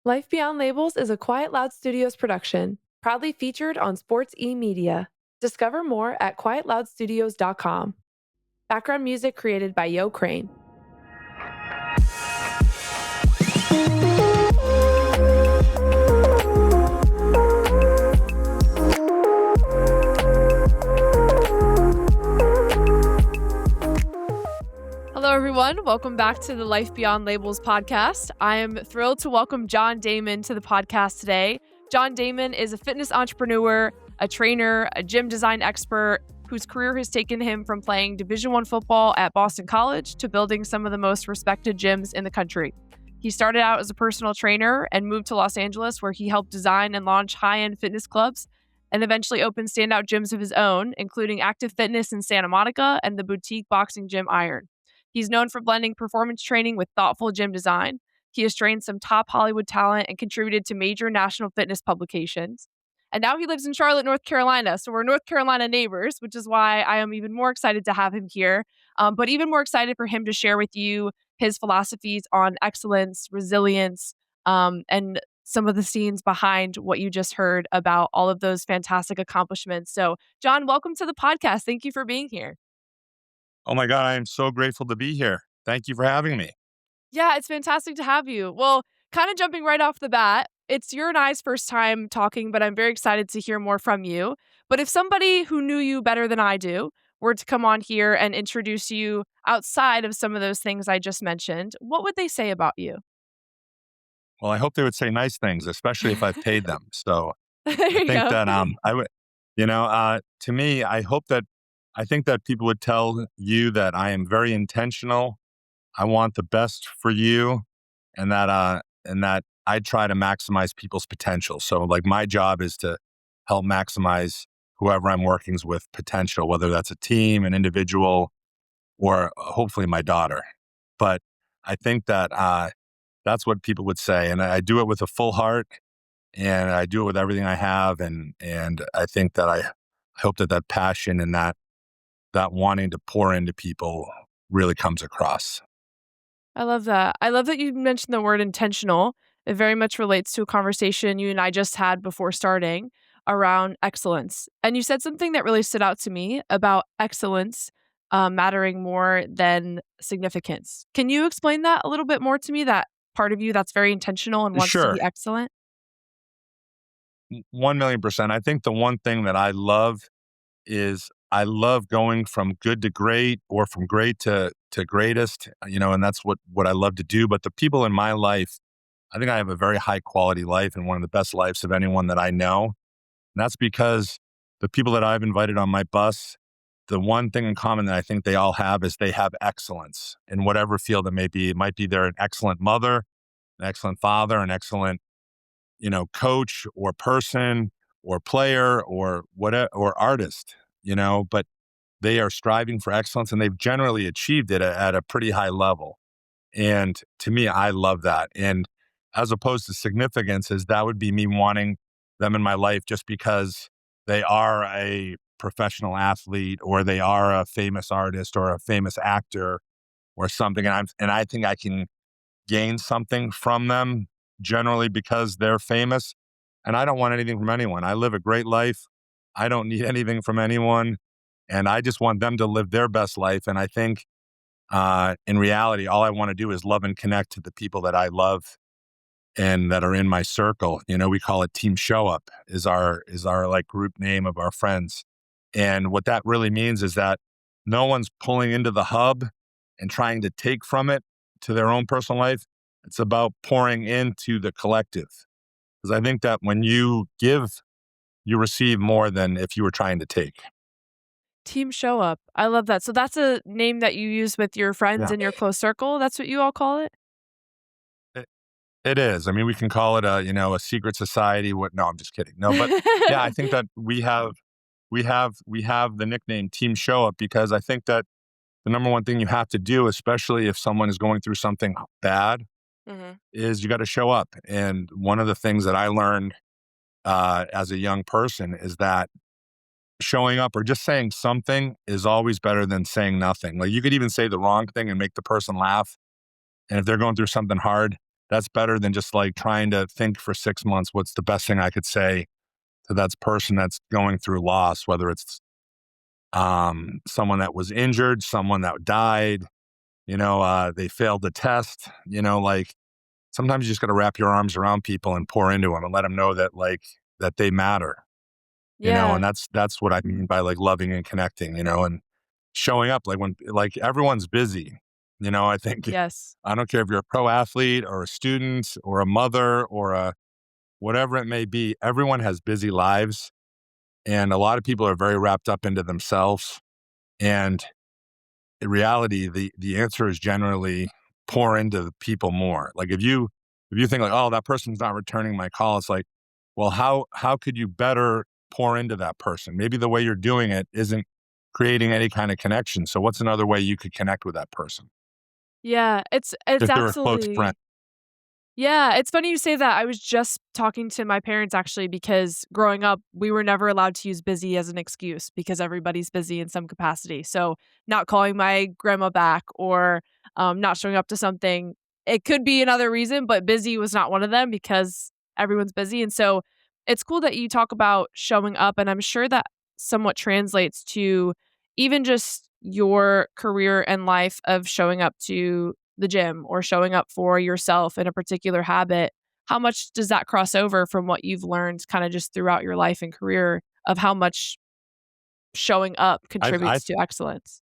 Life Beyond Labels is a Quiet Loud Studios production, proudly featured on Sports E Media. Discover more at quietloudstudios.com. Background music created by Yo Crane. Hello, everyone. Welcome back to the Life Beyond Labels podcast. I am thrilled to welcome John Damon to the podcast today. John Damon is a fitness entrepreneur, a trainer, a gym design expert whose career has taken him from playing Division I football at Boston College to building some of the most respected gyms in the country. He started out as a personal trainer and moved to Los Angeles, where he helped design and launch high-end fitness clubs and eventually opened standout gyms of his own, including Active Fitness in Santa Monica and the boutique boxing gym Iron. He's known for blending performance training with thoughtful gym design. He has trained some top Hollywood talent and contributed to major national fitness publications. And now he lives in Charlotte, North Carolina. So we're North Carolina neighbors, which is why I am even more excited to have him here. But even more excited for him to share with you his philosophies on excellence, resilience, and some of the scenes behind what you just heard about all of those fantastic accomplishments. So, John, welcome to the podcast. Thank you for being here. Oh my God, I am so grateful to be here. Thank you for having me. Yeah, it's fantastic to have you. Well, kind of jumping right off the bat, it's your and I's first time talking, but I'm very excited to hear more from you. But if somebody who knew you better than I do were to come on here and introduce you outside of some of those things I just mentioned, what would they say about you? Well, I hope they would say nice things, especially if I've paid them. So There I you think go. that I would, to me, I think that people would tell you that I am very intentional. I want the best for you, and that I try to maximize people's potential. So, like, my job is to help maximize whoever I'm working with potential, whether that's a team, an individual, or hopefully my daughter. But I think that that's what people would say, and I do it with a full heart, and I do it with everything I have, and I think that I hope that passion and that wanting to pour into people really comes across. I love that. I love that you mentioned the word intentional. It very much relates to a conversation you and I just had before starting around excellence. And you said something that really stood out to me about excellence mattering more than significance. Can you explain that a little bit more to me? That part of you that's very intentional and wants to Sure, be excellent? 1,000,000%. I think the one thing that I love is I love going from good to great, or from great to greatest, and that's what I love to do. But the people in my life, I think I have a very high quality life, and one of the best lives of anyone that I know. And that's because the people that I've invited on my bus, the one thing in common that I think they all have is they have excellence in whatever field it may be. It might be they're an excellent mother, an excellent father, an excellent, coach or person or player or whatever, or artist, but they are striving for excellence, and they've generally achieved it at a pretty high level. And to me, I love that. And as opposed to significance, is that would be me wanting them in my life just because they are a professional athlete, or they are a famous artist, or a famous actor, or something. And I think I can gain something from them generally because they're famous. And I don't want anything from anyone. I live a great life. I don't need anything from anyone. And I just want them to live their best life. And I think in reality, all I want to do is love and connect to the people that I love and that are in my circle. We call it Team Show Up is our like group name of our friends. And what that really means is that no one's pulling into the hub and trying to take from it to their own personal life. It's about pouring into the collective. Because I think that when you give, you receive more than if you were trying to take. Team Show Up. I love that. So that's a name that you use with your friends Yeah, in your close circle. That's what you all call it? it, it is. I mean, we can call it a secret society. No, I'm just kidding. No, but yeah, I think that we have the nickname Team Show Up because I think that the number one thing you have to do, especially if someone is going through something bad, hmm is you got to show up. And one of the things that I learned as a young person is that showing up or just saying something is always better than saying nothing. Like, you could even say the wrong thing and make the person laugh. And if they're going through something hard, that's better than just like trying to think for 6 months, what's the best thing I could say to that person that's going through loss, whether it's someone that was injured, someone that died, they failed the test, like sometimes you just got to wrap your arms around people and pour into them and let them know that like that they matter, and Yeah. that's what I mean by like loving and connecting, and showing up like when like everyone's busy, I think Yes. I don't care if you're a pro athlete or a student or a mother or a whatever it may be, everyone has busy lives and a lot of people are very wrapped up into themselves. And in reality, the answer is generally pour into the people more. Like if you think like, oh, that person's not returning my call, it's like, well, how could you better pour into that person? Maybe the way you're doing it isn't creating any kind of connection. So what's another way you could connect with that person Yeah, it's if they're a close friend? absolutely. Yeah, it's funny you say that. I was just talking to my parents actually because growing up, we were never allowed to use busy as an excuse because everybody's busy in some capacity. So, not calling my grandma back or not showing up to something, it could be another reason, but busy was not one of them because everyone's busy. And so, it's cool that you talk about showing up. And I'm sure that somewhat translates to even just your career and life of showing up to the gym or showing up for yourself in a particular habit, how much does that cross over from what you've learned kind of just throughout your life and career of how much showing up I contributes to excellence?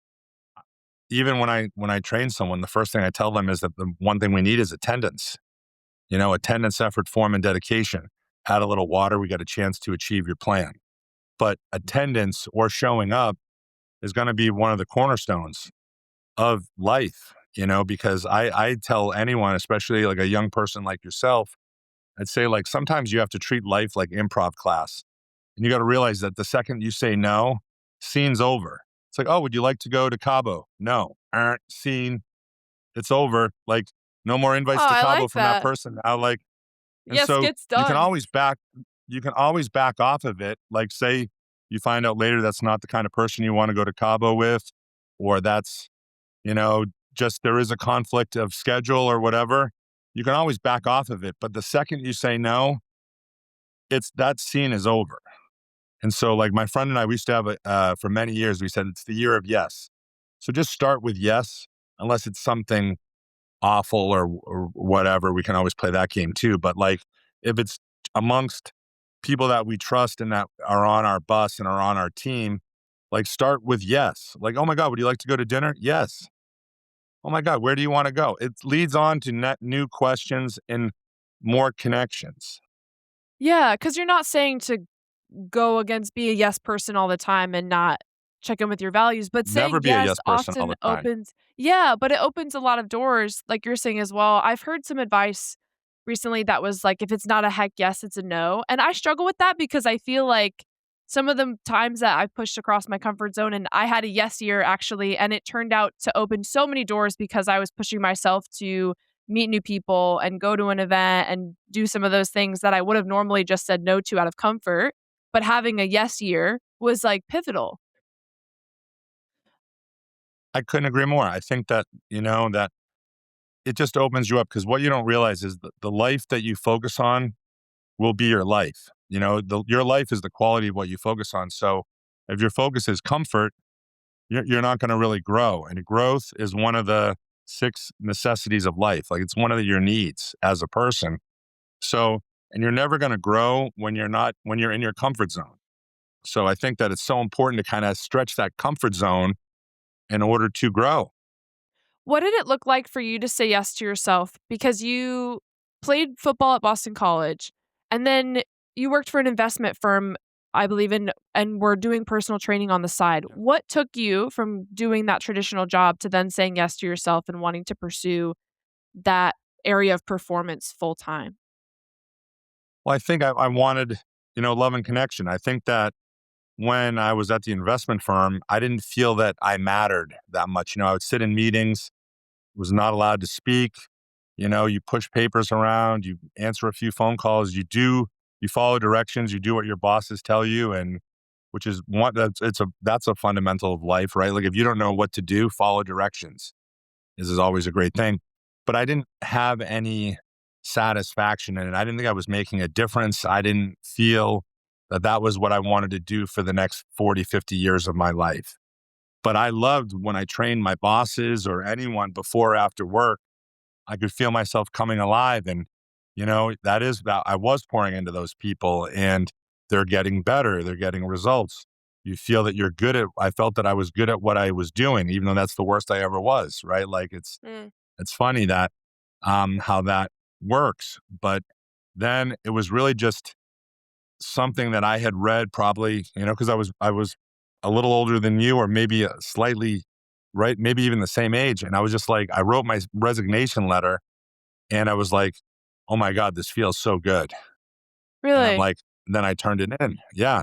even when I train someone, the first thing I tell them is that the one thing we need is attendance. Attendance, effort, form, and dedication. Add a little water, we got a chance to achieve your plan. But attendance or showing up is going to be one of the cornerstones of life, because I tell anyone, especially like a young person like yourself, I'd say like sometimes you have to treat life like improv class. And you got to realize that the second you say no, scene's over. It's like, oh, would you like to go to Cabo? No. Scene, it's over. Like, no more Oh, invites to I Cabo like from that that. person now. Like, and Yes, so gets done. you can always back off of it. Like, say you find out later that's not the kind of person you want to go to Cabo with, or that's, you know, just there is a conflict of schedule or whatever. You can always back off of it. But the second you say no, it's that scene is over. And so, like my friend and I, we used to have for many years, we said it's the year of yes. So just start with yes, unless it's something awful or whatever. We can always play that game too. But like if it's amongst people that we trust and that are on our bus and are on our team, like start with yes. Like, oh my God, would you like to go to dinner? Yes. Oh my God, where do you want to go? It leads on to new questions and more connections. Yeah, because you're not saying to go against be a yes person all the time and not check in with your values, but Never saying be a yes yes person all often the time. opens but it opens a lot of doors, like you're saying as well. I've heard some advice recently that was like, if it's not a heck yes, it's a no. And I struggle with that because I feel like some of the times that I've pushed across my comfort zone and I had a yes year actually, and it turned out to open so many doors because I was pushing myself to meet new people and go to an event and do some of those things that I would have normally just said no to out of comfort, but having a yes year was, like, pivotal. I couldn't agree more. I think that, that it just opens you up because what you don't realize is the life that you focus on will be your life. Your life is the quality of what you focus on. So if your focus is comfort, you're not going to really grow. And growth is one of the six necessities of life. Like it's one of your needs as a person. So, and you're never going to grow when you're in your comfort zone. So I think that it's so important to kind of stretch that comfort zone in order to grow. What did it look like for you to say yes to yourself? Because you played football at Boston College, and then you worked for an investment firm, I believe in, and were doing personal training on the side. What took you from doing that traditional job to then saying yes to yourself and wanting to pursue that area of performance full time? Well, I think I wanted, love and connection. I think that when I was at the investment firm, I didn't feel that I mattered that much. I would sit in meetings, was not allowed to speak. You push papers around, you answer a few phone calls, you follow directions, you do what your bosses tell you, and which is one that's a fundamental of life, right? Like if you don't know what to do, follow directions. This is always a great thing. But I didn't have any. satisfaction in it. I didn't think I was making a difference. I didn't feel that that was what I wanted to do for the next 40, 50 years of my life. But I loved when I trained my bosses or anyone before or after work, I could feel myself coming alive. And, that is that I was pouring into those people and they're getting better. They're getting results. You feel that I felt that I was good at what I was doing, even though that's the worst I ever was, right? Like Mm. it's funny that, how that works. But then it was really just something that I had read probably, because I was a little older than you, or maybe slightly, right, maybe even the same age. And I was just like, I wrote my resignation letter, and I was like, oh my God, this feels so good. And I'm Really? like, then I turned it in, yeah.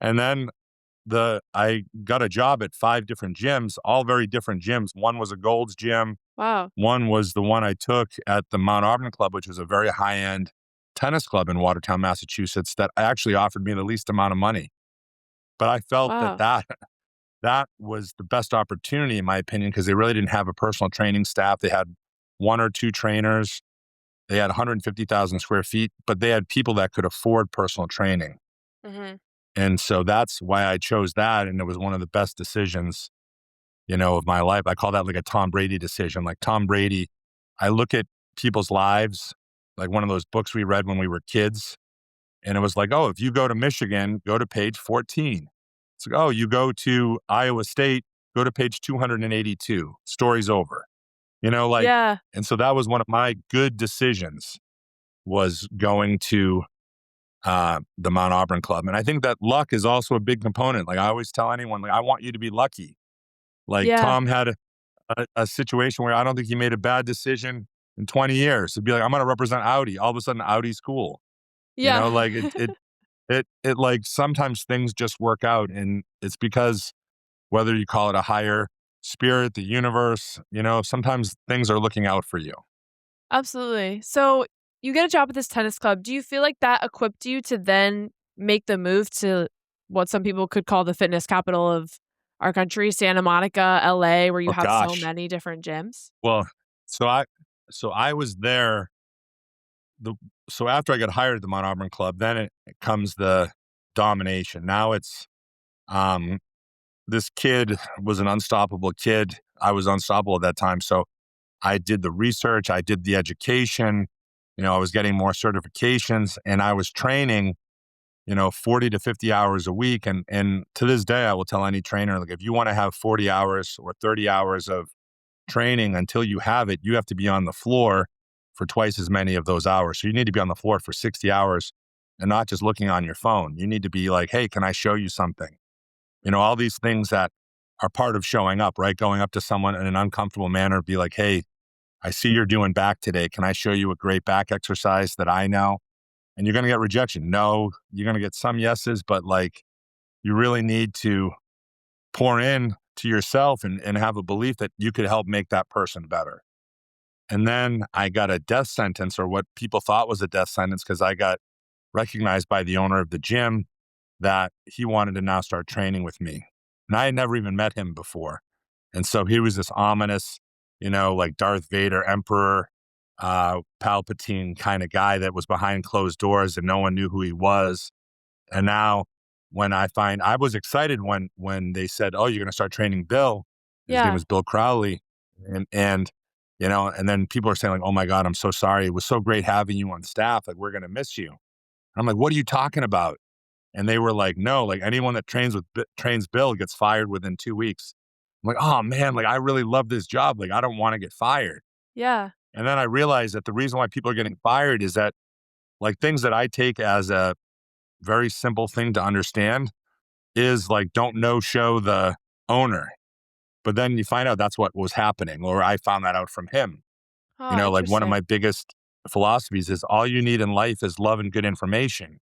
And then I got a job at 5 different gyms, all very different gyms. One was a Gold's gym. Wow. One was the one I took at the Mount Auburn Club, which was a very high end tennis club in Watertown, Massachusetts, that actually offered me the least amount of money. But I felt that Wow. that was the best opportunity, in my opinion, because they really didn't have a personal training staff. They had 1 or 2 trainers. They had 150,000 square feet, but they had people that could afford personal training. Hmm. And so that's why I chose that. And it was one of the best decisions, of my life. I call that like a Tom Brady decision. Like Tom Brady, I look at people's lives, like one of those books we read when we were kids. And it was like, oh, if you go to Michigan, go to page 14. It's like, oh, you go to Iowa State, go to page 282. Story's over. Like, Yeah. and so that was one of my good decisions, was going to the Mount Auburn Club. And I think that luck is also a big component. Like I always tell anyone, like, I want you to be lucky. Like Yeah. Tom had a situation where I don't think he made a bad decision in 20 years. It'd be like, I'm going to represent Audi. All of a sudden, Audi's cool. Yeah. Like it like sometimes things just work out, and it's because whether you call it a higher spirit, the universe, sometimes things are looking out for you. Absolutely. So you get a job at this tennis club. Do you feel like that equipped you to then make the move to what some people could call the fitness capital of our country, Santa Monica, LA, where you Oh have so gosh. many different gyms? Well, so I was there. The So after I got hired at the Mount Auburn Club, then it comes the domination. Now it's um this kid was an unstoppable kid. I was unstoppable at that time. So I did the research, I did the education, I was getting more certifications, and I was training, 40 to 50 hours a week. And to this day, I will tell any trainer, like, if you want to have 40 hours or 30 hours of training, until you have it, you have to be on the floor for twice as many of those hours. So you need to be on the floor for 60 hours and not just looking on your phone. You need to be like, hey, can I show you something? All these things that are part of showing up, right? Going up to someone in an uncomfortable manner, be like, hey, I see you're doing back today. Can I show you a great back exercise that I know? And you're going to get rejection. No, you're going to get some yeses, but like, you really need to pour in to yourself and have a belief that you could help make that person better. And then I got a death sentence, or what people thought was a death sentence, because I got recognized by the owner of the gym that he wanted to now start training with me. And I had never even met him before. And so he was this ominous, like Darth Vader, Emperor, Palpatine kind of guy that was behind closed doors and no one knew who he was. And now I was excited when they said, oh, you're going to start training Bill. His name Yeah. was Bill Crowley. And then people are saying like, oh my God, I'm so sorry. It was so great having you on staff. Like, we're going to miss you. I'm like, what are you talking about? And they were like, no, like anyone that trains Bill gets fired within 2 weeks. I'm like, oh man, like I really love this job. Like, I don't want to get fired. Yeah. And then I realized that the reason why people are getting fired is that, like, things that I take as a very simple thing to understand is like, don't no show the owner. But then you find out that's what was happening, or I found that out from him. Oh, Like one of my interesting. biggest philosophies is all you need in life is love and good information.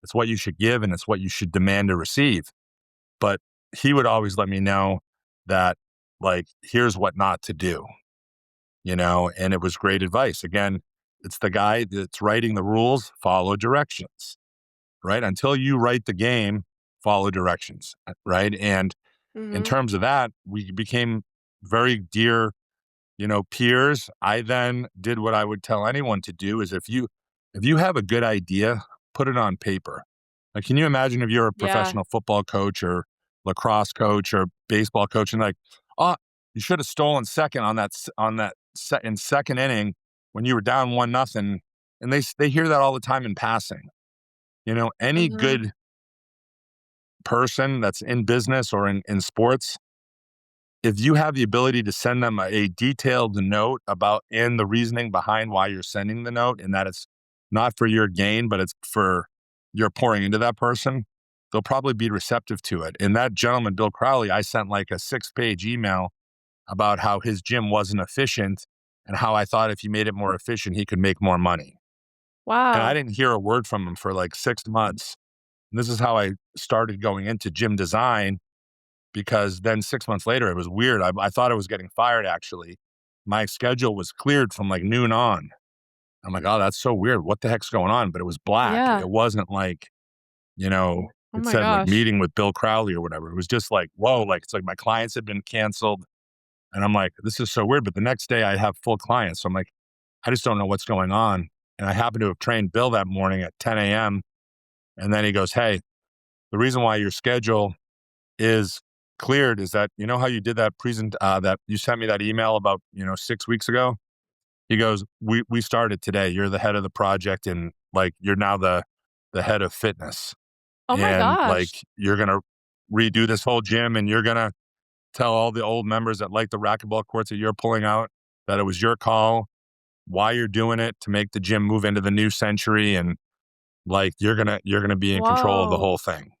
It's what you should give and it's what you should demand to receive. But he would always let me know that, like, here's what not to do, and it was great advice. Again, it's the guy that's writing the rules, follow directions, right? Until you write the game, follow directions, right? And in Hmm. terms of that, we became very dear peers, I then did what I would tell anyone to do is if you have a good idea, put it on paper. Like, can you imagine if you're a Yeah. professional football coach or lacrosse coach or baseball coach and like, oh, you should have stolen second in second inning when you were down 1-0, and they hear that all the time in passing. Any Hmm. good person that's in business or in sports, if you have the ability to send them a detailed note about and the reasoning behind why you're sending the note and that it's not for your gain, but it's for you're pouring into that person, they'll probably be receptive to it. And that gentleman, Bill Crowley, I sent like a 6-page email about how his gym wasn't efficient and how I thought if he made it more efficient, he could make more money. And I Wow. didn't hear a word from him for like 6 months. And this is how I started going into gym design, because then 6 months later, it was weird. I thought I was getting fired, actually. My schedule was cleared from like noon on. I'm like, oh, that's so weird. What the heck's going on? But it was black. Yeah. It wasn't like, Oh it my said like gosh. meeting with Bill Crowley or whatever. It was just like, whoa, like it's like my clients had been canceled. And I'm like, this is so weird. But the next day I have full clients. So I'm like, I just don't know what's going on. And I happened to have trained Bill that morning at 10 a.m. And then he goes, hey, the reason why your schedule is cleared is that how you did that you sent me that email about 6 weeks ago. He goes, we started today. You're the head of the project, and like you're now the head of fitness, Oh my and gosh. like you're gonna redo this whole gym, and you're gonna tell all the old members that like the racquetball courts that you're pulling out that it was your call, why you're doing it to make the gym move into the new century, and like you're gonna be in control of the Whoa. whole thing.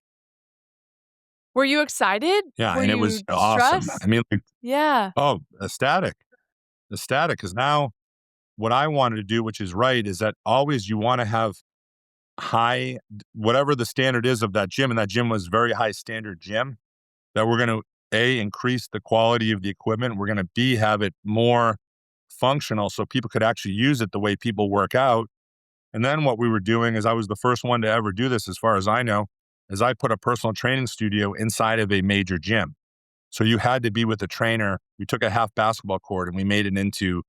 Were you excited? Yeah, Were and it was you awesome. I stressed? mean, like, Yeah. oh, ecstatic, because now what I wanted to do, which is right, is that always you want to have high, whatever the standard is of that gym, and that gym was very high standard gym, that we're going to increase the quality of the equipment. We're going to have it more functional so people could actually use it the way people work out. And then what we were doing is I was the first one to ever do this, as far as I know, is I put a personal training studio inside of a major gym. So you had to be with a trainer. We took a half basketball court and we made it into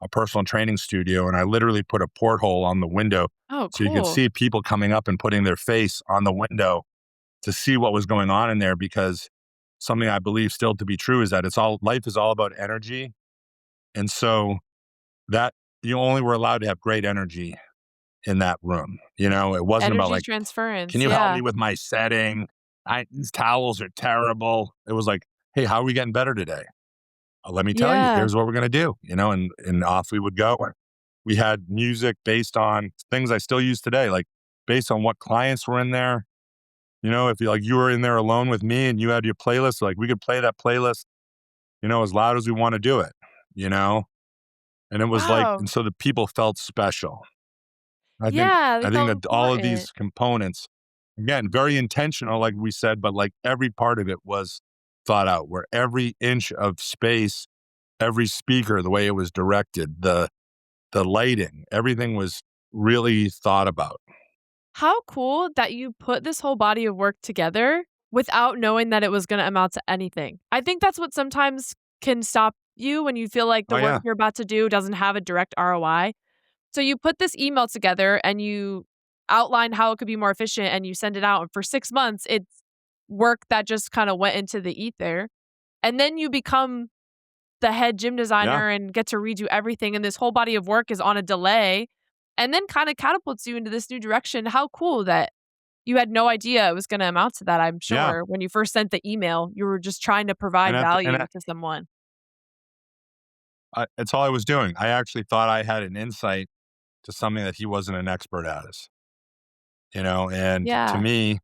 a personal training studio. And I literally put a porthole on the window Oh, so you could cool. see people coming up and putting their face on the window to see what was going on in there. Because something I believe still to be true is that life is all about energy. And so that you only were allowed to have great energy in that room. It wasn't about Energy like, can transference. you help Yeah. me with my setting? These towels are terrible. It was like, hey, how are we getting better today? Let me tell you, Yeah. here's what we're going to do, and off we would go. We had music based on things I still use today, like based on what clients were in there. If you were in there alone with me and you had your playlist, like we could play that playlist, as loud as we want to do it, you know, and it was like, Wow. and so the people felt special. I think, Yeah, they I think felt that all of important. these components, again, very intentional, like we said, but like every part of it was thought out, where every inch of space, every speaker, the way it was directed, the lighting, everything was really thought about. How cool that you put this whole body of work together without knowing that it was gonna amount to anything. I think that's what sometimes can stop you when you feel like the Oh work yeah, you're about to do doesn't have a direct ROI. So you put this email together and you outline how it could be more efficient and you send it out. And for 6 months, it's work that just kind of went into the ether. And then you become the head gym yeah, designer and get to redo everything. And this whole body of work is on a delay and then kind of catapults you into this new direction. How cool that you had no idea it was going to amount to that, I'm yeah. sure. When you first sent the email, you were just trying to And provide at the, and value to someone. that's all I was doing. I actually thought I had an insight to something that he wasn't an expert at. And to Yeah. me,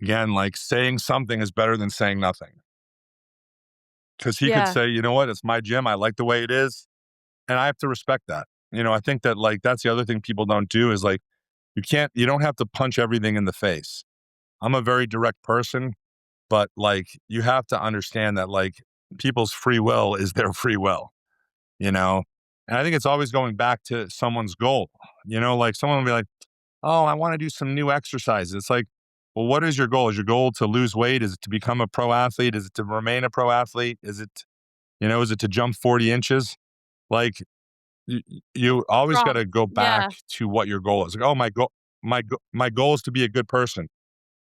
again, like saying something is better than saying nothing. Because he could Yeah. say, you know what, it's my gym. I like the way it is. And I have to respect that. I think that like that's the other thing people don't do is like you don't have to punch everything in the face. I'm a very direct person, but like you have to understand that like people's free will is their free will, you know? And I think it's always going back to someone's goal. Like someone will be like, oh, I want to do some new exercises. It's like, well, what is your goal? Is your goal to lose weight? Is it to become a pro athlete? Is it to remain a pro athlete? Is it to jump 40 inches? Like you, you always got Strong. to go back Yeah. to what your goal is. Like, oh, my goal is to be a good person.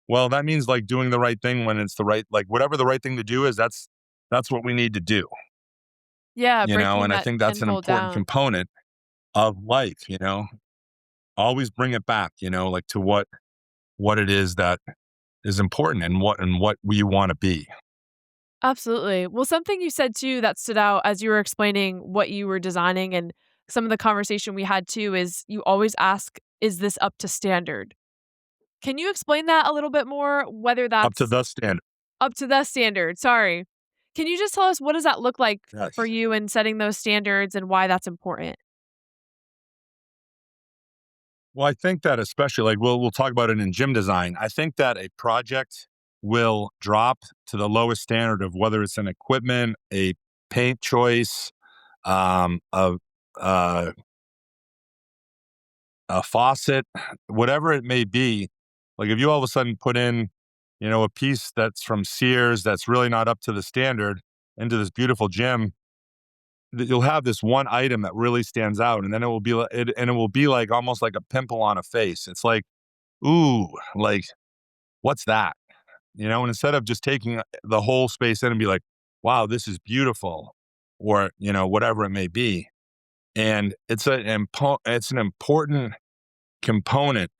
Well, that means like doing the right thing when it's the right, like whatever the right thing to do is, that's what we need to do, Yeah, breaking and I that think that's an tenfold important down. component of life, always bring it back, like to what it is that is important and what we want to be. Absolutely. Well, something you said too that stood out as you were explaining what you were designing and some of the conversation we had too is you always ask, is this up to standard? Can you explain that a little bit more? Whether Up to that's the standard. up to the standard. Sorry. Can you just tell us what does that look like for Yes. you in setting those standards and why that's important? Well, I think that especially like we'll talk about it in gym design. I think that a project will drop to the lowest standard of whether it's an equipment, a paint choice, a uh, a faucet, whatever it may be. Like if you all of a sudden put in, a piece that's from Sears that's really not up to the standard into this beautiful gym, that you'll have this one item that really stands out, and then it will be like almost like a pimple on a face. It's like, ooh, like what's that? And instead of just taking the whole space in and be like, wow, this is beautiful, or whatever it may be, and it's an important component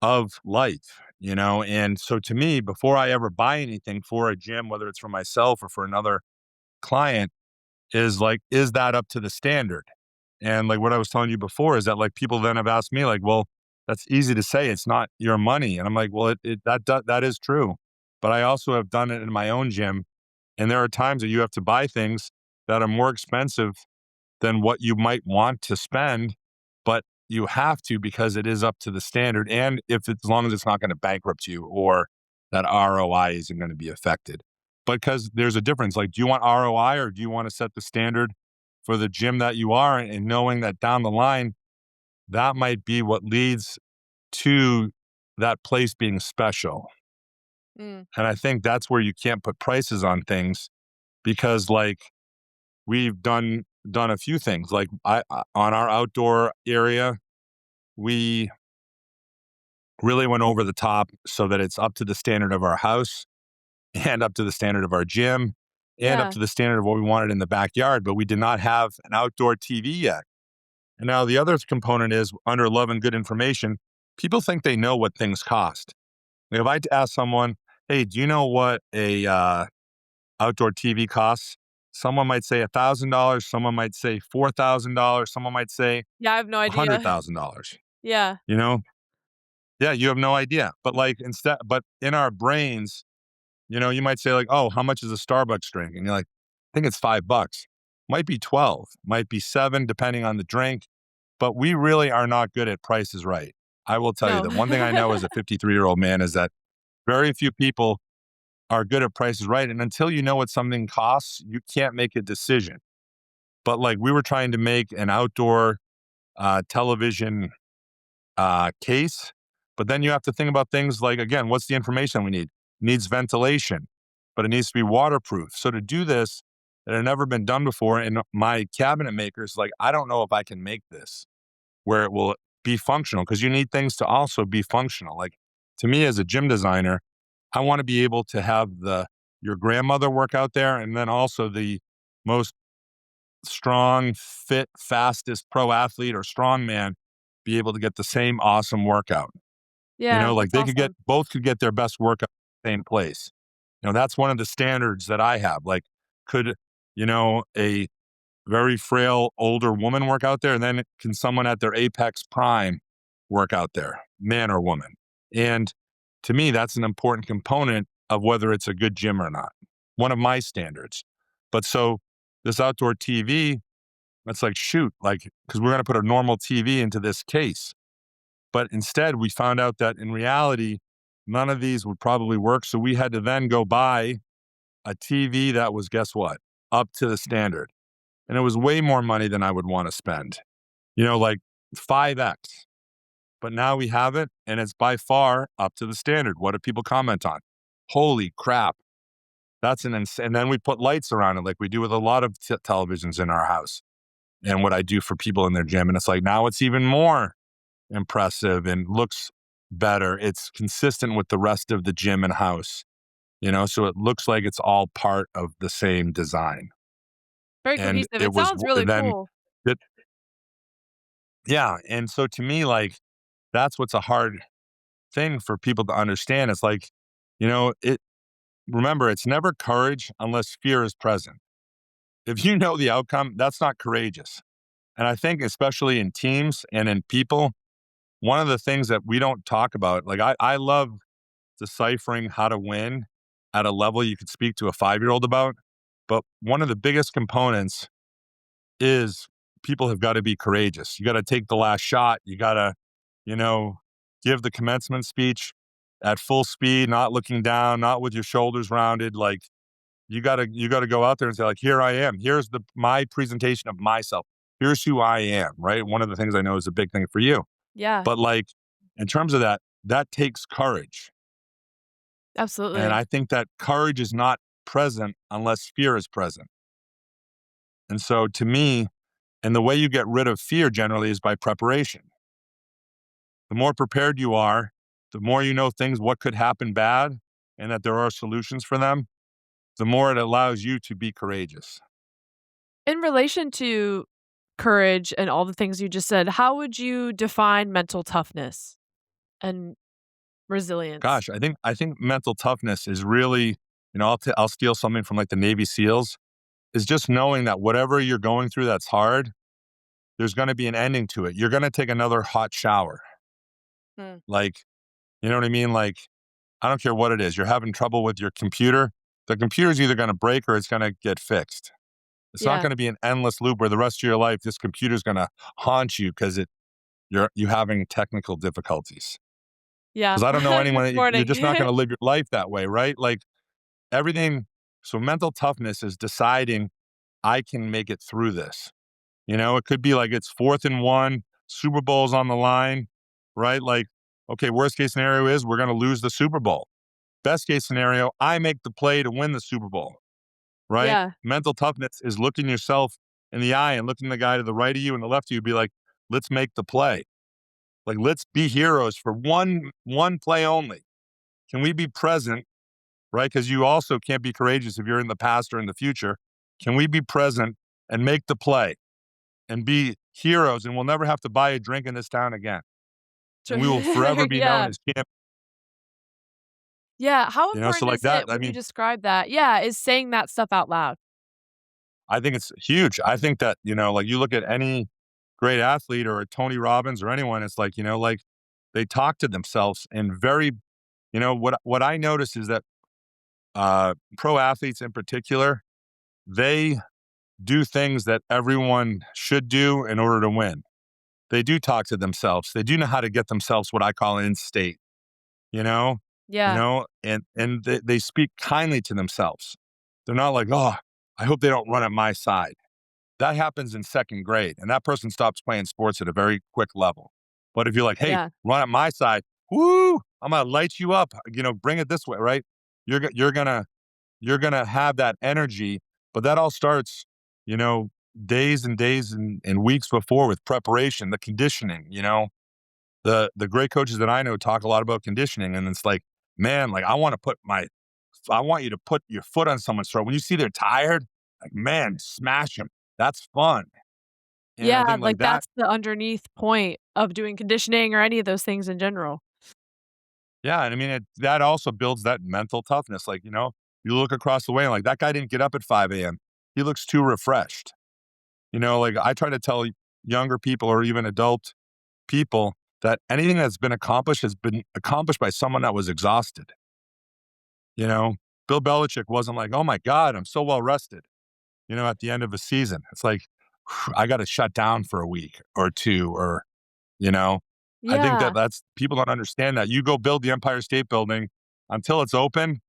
of life. And so to me, before I ever buy anything for a gym, whether it's for myself or for another client, is like, is that up to the standard? And like what I was telling you before is that like people then have asked me like, well, that's easy to say. It's not your money. And I'm like, well, that is true. But I also have done it in my own gym. And there are times that you have to buy things that are more expensive than what you might want to spend, but you have to because it is up to the standard. And if it's, as long as it's not going to bankrupt you or that ROI isn't going to be affected. Because there's a difference. Like, do you want ROI or do you want to set the standard for the gym that you are, and knowing that down the line, that might be what leads to that place being special. Mm. And I think that's where you can't put prices on things because like we've done a few things. Like on our outdoor area, we really went over the top so that it's up to the standard of our house and up to the standard of our gym and up Yeah. to the standard of what we wanted in the backyard, but we did not have an outdoor TV yet. And now the other component is under love and good information, people think they know what things cost. Like if I ask someone, hey, do you know what a outdoor TV costs? Someone might say $1,000. Someone might say $4,000. Someone might say Yeah, I have no idea. $100,000. Yeah. You know, yeah, you have no idea. But like instead, but in our brains, you might say like, oh, how much is a Starbucks drink? And you're like, I think it's $5. Might be 12, might be seven, depending on the drink. But we really are not good at prices right. I will tell you No. that one thing I know as a 53-year-old man is that very few people are good at prices right. And until you know what something costs, you can't make a decision. But like we were trying to make an outdoor television case, but then you have to think about things like, again, what's the information we need? It needs ventilation, but it needs to be waterproof. So to do this, it had never been done before. And my cabinet maker's like, I don't know if I can make this where it will be functional because you need things to also be functional. Like to me as a gym designer, I want to be able to have your grandmother work out there and then also the most strong, fit, fastest pro athlete or strong man be able to get the same awesome workout. Yeah, Like that's they could get awesome. both could get their best workout in the same place. That's one of the standards that I have. Like, could, a very frail older woman work out there? And then can someone at their apex prime work out there, man or woman? And to me, that's an important component of whether it's a good gym or not. One of my standards. But so this outdoor TV, it's like, shoot, like, because we're going to put a normal TV into this case. But instead, we found out that in reality, none of these would probably work. So we had to then go buy a TV that was, guess what, up to the standard. And it was way more money than I would want to spend, like 5X. But now we have it and it's by far up to the standard. What do people comment on? Holy crap. That's and then we put lights around it like we do with a lot of televisions in our house. and what I do for people in their gym. And it's like, now it's even more impressive and looks better. It's consistent with the rest of the gym and house, so it looks like it's all part of the same design. Very And cohesive. it It was sounds really then, cool. it, yeah. And so to me, like, that's what's a hard thing for people to understand. It's like, remember, it's never courage unless fear is present. If you know the outcome, that's not courageous. And I think, especially in teams and in people, one of the things that we don't talk about, like, I love deciphering how to win at a level you could speak to a 5-year-old about. But one of the biggest components is people have got to be courageous. You got to take the last shot. You got to, you know, give the commencement speech at full speed, not looking down, not with your shoulders rounded. Like, you gotta go out there and say, like, here I am. Here's my presentation of myself. Here's who I am, right? One of the things I know is a big thing for you. Yeah, But like, in terms of that takes courage. And absolutely. I think that courage is not present unless fear is present. And so to me, and the way you get rid of fear generally is by preparation. The more prepared you are, the more you know things, what could happen bad, and that there are solutions for them, the more it allows you to be courageous. In relation to courage and all the things you just said, how would you define mental toughness and resilience? Gosh, I think mental toughness is really, I'll steal something from like the Navy SEALs, is just knowing that whatever you're going through that's hard, there's going to be an ending to it. You're going to take another hot shower. Hmm. Like, you know what I mean? Like, I don't care what it is. You're having trouble with your computer. The computer's either going to break or it's going to get fixed. It's not Yeah, going to be an endless loop where the rest of your life this computer's going to haunt you because you're having technical difficulties. yeah. Because I don't know anyone. This You're morning. just not going to live your life that way, right? Like, everything. So mental toughness is deciding I can make it through this. It could be like it's 4th and 1, Super Bowl's on the line, right? Like, okay, worst case scenario is we're going to lose the Super Bowl. Best case scenario, I make the play to win the Super Bowl, right? Yeah, Mental toughness is looking yourself in the eye and looking the guy to the right of you and the left of you, be like, let's make the play. Like, let's be heroes for one play only. Can we be present, right? Because you also can't be courageous if you're in the past or in the future. Can we be present and make the play and be heroes? And we'll never have to buy a drink in this town again. sure. And we will forever be known Yeah. as champions. Yeah, how So important like is that, it I when you mean, describe that? Yeah, is saying that stuff out loud. I think it's huge. I think that, like, you look at any great athlete or a Tony Robbins or anyone, it's like, like, they talk to themselves and very, what I notice is that pro athletes in particular, they do things that everyone should do in order to win. They do talk to themselves. They do know how to get themselves what I call in state, you know, Yeah, and they speak kindly to themselves. They're not like, oh, I hope they don't run at my side. That happens in second grade, and that person stops playing sports at a very quick level. But if you're like, hey, yeah, run at my side, woo, I'm gonna light you up, bring it this way, right? You're gonna have that energy, but that all starts, you know, days and days and weeks before with preparation, the conditioning. The great coaches that I know talk a lot about conditioning, and it's like, man, like, I want you to put your foot on someone's throat when you see they're tired. Like, man, smash them. That's fun. And I yeah, think like like, that, that's the underneath point of doing conditioning or any of those things in general. yeah. And I mean, that also builds that mental toughness. Like, you look across the way and like, that guy didn't get up at 5 a.m. He looks too refreshed. Like, I try to tell younger people or even adult people that anything that's been accomplished has been accomplished by someone that was exhausted. You know, Bill Belichick wasn't like, oh my God, I'm so well rested, at the end of a season. It's like, I got to shut down for a week or two, or, you know, I think Yeah, that's people don't understand that. You go build the Empire State Building until it's open,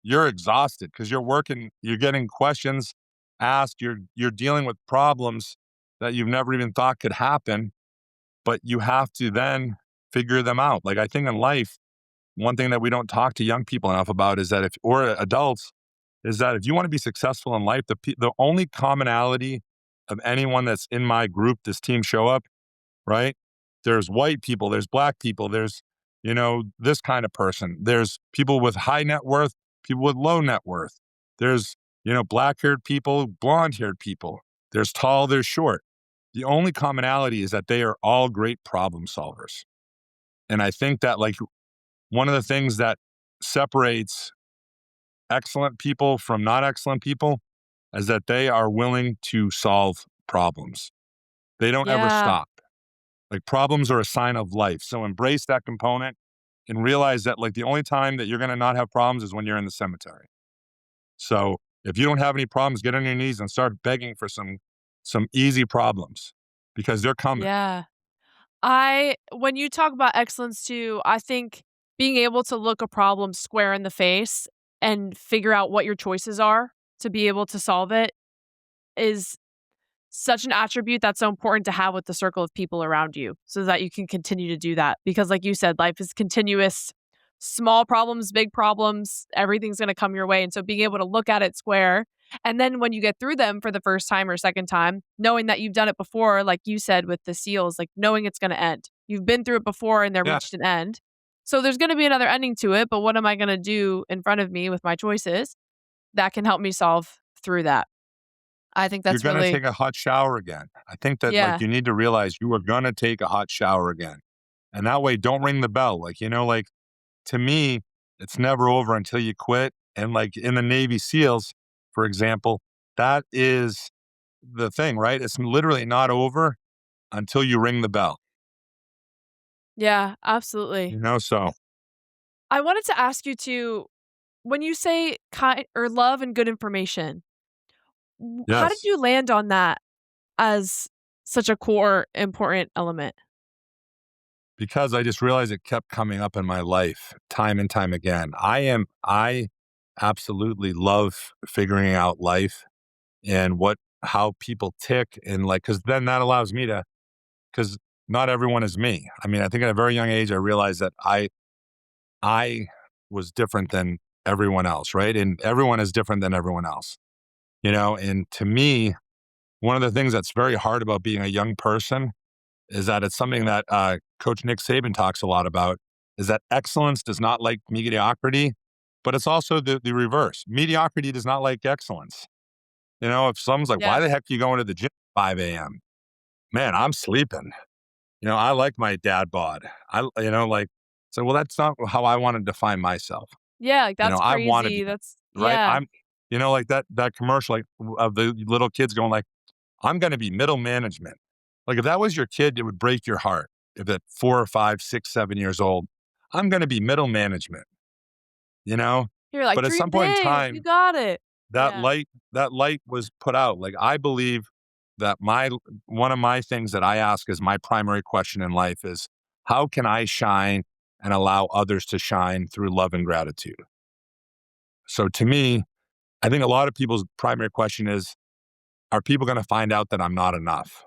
you're exhausted because you're working, you're getting questions asked, you're dealing with problems that you've never even thought could happen, but you have to then figure them out. Like, I think in life, one thing that we don't talk to young people enough about is that or adults, is that if you want to be successful in life, the only commonality of anyone that's in my group, this team show up, right? There's white people, there's black people, there's, this kind of person. There's people with high net worth, people with low net worth. There's, black haired people, blonde haired people. There's tall, there's short. The only commonality is that they are all great problem solvers. And I think that, like, one of the things that separates excellent people from not excellent people is that they are willing to solve problems. They don't ever Yeah. stop. Like, problems are a sign of life. So embrace that component and realize that, like, the only time that you're going to not have problems is when you're in the cemetery. So if you don't have any problems, get on your knees and start begging for some easy problems because they're coming. Yeah. When you talk about excellence too, I think being able to look a problem square in the face and figure out what your choices are to be able to solve it is such an attribute that's so important to have with the circle of people around you so that you can continue to do that. Because, like you said, life is continuous, small problems, big problems, everything's going to come your way. And so being able to look at it square. And then when you get through them for the first time or second time, knowing that you've done it before, like you said with the seals, like knowing it's going to end. You've been through it before and they're Yeah. reached an end. So there's going to be another ending to it. But what am I going to do in front of me with my choices that can help me solve through that? I think You're that's going to really, take a hot shower again. I think that, like, yeah, you need to realize you are going to take a hot shower again. And that way, don't ring the bell. Like, like, to me, it's never over until you quit. And, like, in the Navy SEALs, for example, that is the thing, right? It's literally not over until you ring the bell, yeah, absolutely. So I wanted to ask you too, when you say kind or love and good information, how did yes, you land on that as such a core important element? because I just realized it kept coming up in my life time and time again. I absolutely love figuring out life and how people tick, and, like, because then that allows me to, because not everyone is me. I mean, I think at a very young age, I realized that I was different than everyone else, right? And everyone is different than everyone else, And to me, one of the things that's very hard about being a young person is that it's something that Coach Nick Saban talks a lot about, is that excellence does not like mediocrity, but it's also the reverse. Mediocrity does not like excellence. If someone's like, why Yeah. the heck are you going to the gym at 5 a.m.? Man, I'm sleeping. I like my dad bod. Like, so, well, that's not how I want to define myself. Yeah, like that's I want to crazy. be, That's right. yeah. Like that commercial, like, of the little kids going like, I'm going to be middle management. Like, if that was your kid, it would break your heart. If at 4 or 5, 6, 7 years old, I'm going to be middle management, you know? You're like, But at dream some point in big. You time, got it. that Yeah. light, that light was put out. Like, I believe that one of my things that I ask as my primary question in life is, how can I shine and allow others to shine through love and gratitude? So to me, I think a lot of people's primary question is, are people going to find out that I'm not enough?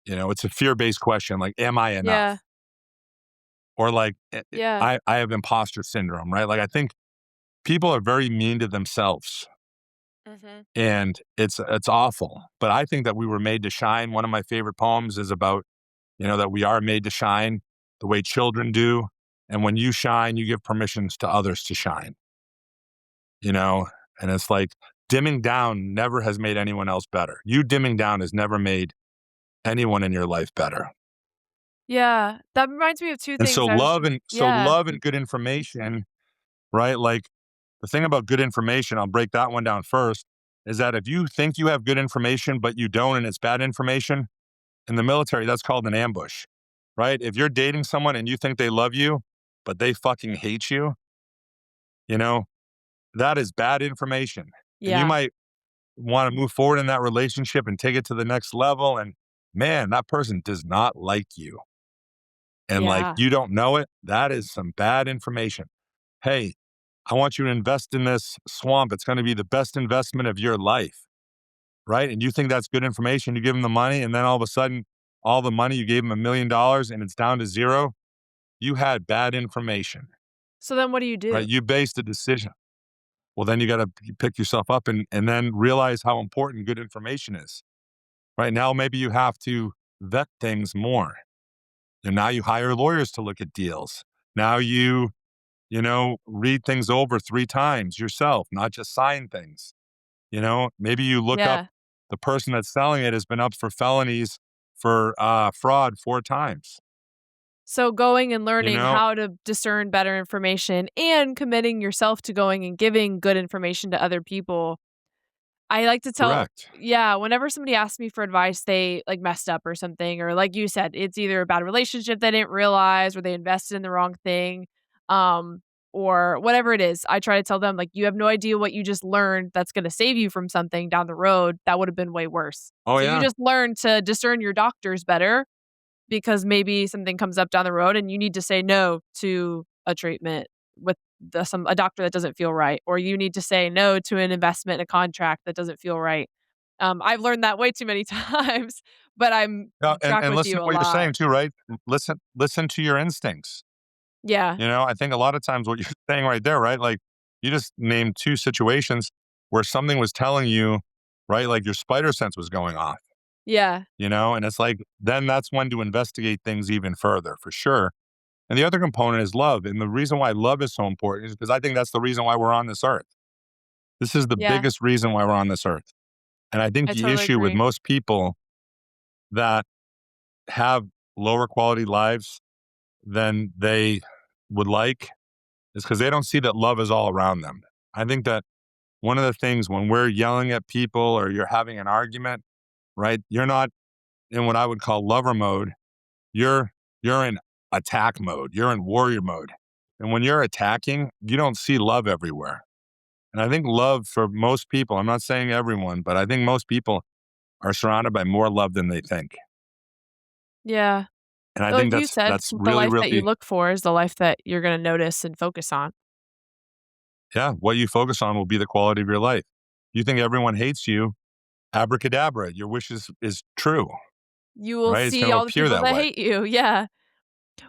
It's a fear-based question, like, am I Yeah. enough? Or, like, Yeah. I have imposter syndrome, right? Like, I think people are very mean to themselves, Mhm. and it's awful. But I think that we were made to shine. One of my favorite poems is about, that we are made to shine the way children do. And when you shine, you give permissions to others to shine, you know? And it's like, dimming down never has made anyone else better. You dimming down has never made anyone in your life better. Yeah. That reminds me of two And things. I was just yeah. love and good information, right? Like, the thing about good information, I'll break that one down first, is that if you think you have good information, but you don't, and it's bad information, in the military, that's called an ambush, right? If you're dating someone and you think they love you, but they fucking hate you, you know, that is bad information. And you Yeah. might want to move forward in that relationship and take it to the next level. And man, that person does not like you. And, like, Yeah. you don't know it. That is some bad information. Hey, I want you to invest in this swamp. It's going to be the best investment of your life, right? And you think that's good information. You give them the money, and then all of a sudden, all the money you gave them $1 million and it's down to zero. You had bad information, So then what do you right? do? You based a decision. Well, then you got to pick yourself up and then realize how important good information is. Right now, maybe you have to vet things more. And now you hire lawyers to look at deals. Now read things over 3 times yourself, not just sign things. Maybe you look up Yeah. the person that's selling it has been up for felonies for fraud 4 times. So going and You learning know, how to discern better information and committing yourself to going and giving good information to other people. I like to tell, correct. yeah, whenever somebody asks me for advice, they like messed up or something, or like you said, it's either a bad relationship they didn't realize or they invested in the wrong thing, um, or whatever it is. I try to tell them, like, you have no idea what you just learned that's going to save you from something down the road that would have been way worse. Oh So you yeah. just learn to discern your doctors better because maybe something comes up down the road and you need to say no to a treatment with a doctor that doesn't feel right, or you need to say no to an investment in a contract that doesn't feel right. I've learned that way too many times, but I'm Yeah, track and with listen you to a what you're lot. saying too, right? Listen to your instincts. Yeah, I think a lot of times what you're saying right there, right? Like you just named 2 situations where something was telling you, right? Like your spider sense was going off, yeah, and it's like then that's when to investigate things even further for sure. And the other component is love. And the reason why love is so important is because I think that's the reason why we're on this earth. This is the yeah. biggest reason why we're on this earth. And I think I the totally issue with agree. most people that have lower quality lives than they would like is because they don't see that love is all around them. I think that one of the things when we're yelling at people or you're having an argument, right? You're not in what I would call lover mode. You're in attack mode. You're in warrior mode. And when you're attacking, you don't see love everywhere. And I think love for most people, I'm not saying everyone, but I think most people are surrounded by more love than they think. Yeah. And I think Like you that's said, that's the really, life that you really, look for is the life that you're going to notice and focus on. yeah, what you focus on will be the quality of your life. You think everyone hates you, abracadabra, your wish is true, You will right? It's see going to all the appear people that that way. hate you. Yeah.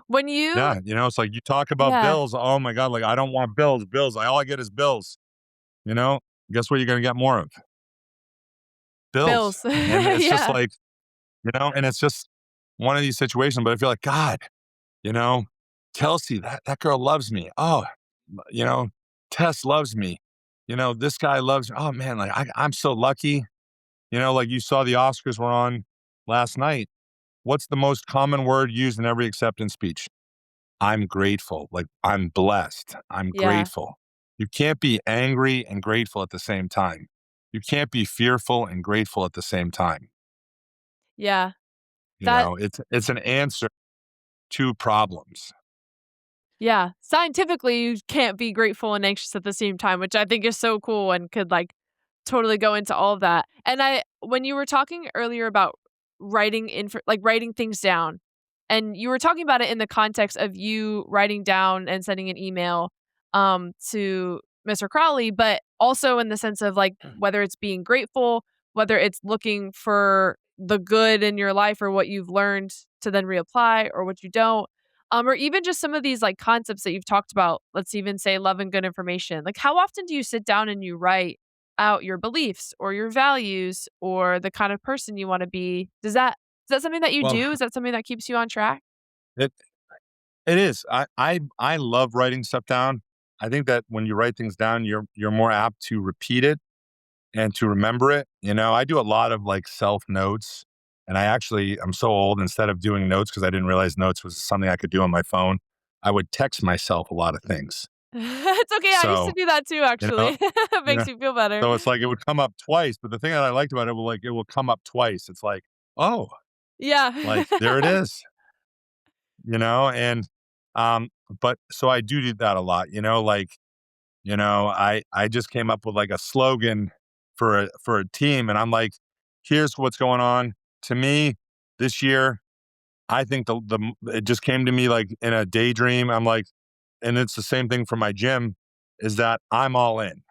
When you, Yeah, it's like you talk about yeah, bills. Oh my God, like I don't want bills. Bills. All I get is bills. You know, guess what you're going to get more of? Bills. bills. And it's just Yeah. like, and it's just one of these situations. But I feel like, God, you know, Kelsey, that girl loves me. Oh, you know, Tess loves me. This guy loves me. Oh man, like I'm so lucky. Like you saw the Oscars were on last night. What's the most common word used in every acceptance speech? I'm grateful. Like I'm blessed. I'm Yeah. grateful. You can't be angry and grateful at the same time. You can't be fearful and grateful at the same time. Yeah. That It's an answer to problems. Yeah, scientifically, you can't be grateful and anxious at the same time, which I think is so cool and could like totally go into all of that. And when you were talking earlier about writing things down, and you were talking about it in the context of you writing down and sending an email to Mr. Crowley, but also in the sense of like whether it's being grateful, whether it's looking for the good in your life or what you've learned to then reapply or what you don't, or even just some of these like concepts that you've talked about. Let's even say love and good information. Like, how often do you sit down and you write out your beliefs or your values or the kind of person you want to be? Is that something that you Well, do? Is that something that keeps you on track? it it is. I love writing stuff down. I think that when you write things down, you're more apt to repeat it and to remember it. I do a lot of like self notes. And I'm so old, instead of doing notes, because I didn't realize notes was something I could do on my phone, I would text myself a lot of things. It's okay. I used to So, do that too, you know, actually. It you makes know, you feel better. so it's like it would come up twice. But the thing that I liked about it, it will come up twice. It's like, oh, Yeah. like there it is, and but so I do that a lot, like, I just came up with like a slogan for a team, and I'm like, here's what's going on to me this year. I think the it just came to me like in a daydream. I'm like, and it's the same thing for my gym, is that I'm all in,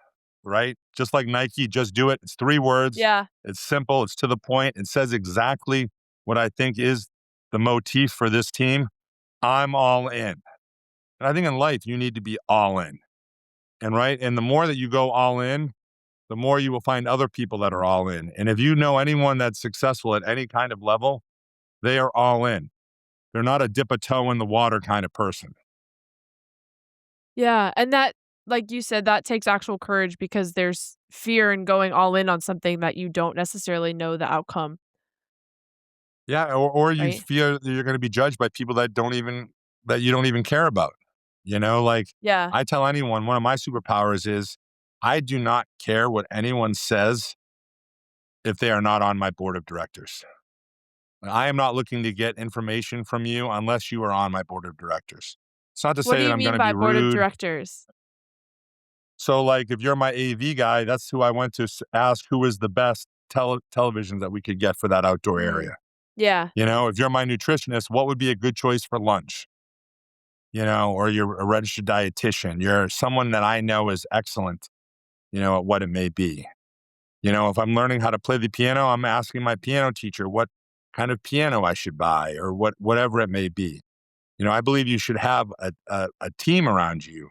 right? Just like Nike, just do it. It's 3 words. Yeah. It's simple. It's to the point. It says exactly what I think is the motif for this team. I'm all in. And I think in life, you need to be all in. And the more that you go all in, the more you will find other people that are all in. And if you know anyone that's successful at any kind of level, they are all in. They're not a dip a toe in the water kind of person. Yeah, and that, like you said, that takes actual courage because there's fear in going all in on something that you don't necessarily know the outcome, Yeah, or you right? fear that you're going to be judged by people that you don't even care about. Like Yeah. I tell anyone, one of my superpowers is I do not care what anyone says if they are not on my board of directors. I am not looking to get information from you unless you are on my board of directors. It's not to What say do that you I'm going mean to be by board of rude. directors? So, like, if you're my AV guy, that's who I went to ask who is the best television that we could get for that outdoor Mm. area. Yeah. If you're my nutritionist, what would be a good choice for lunch? Or you're a registered dietitian. You're someone that I know is excellent, at what it may be. If I'm learning how to play the piano, I'm asking my piano teacher what kind of piano I should buy or whatever it may be. I believe you should have a team around you,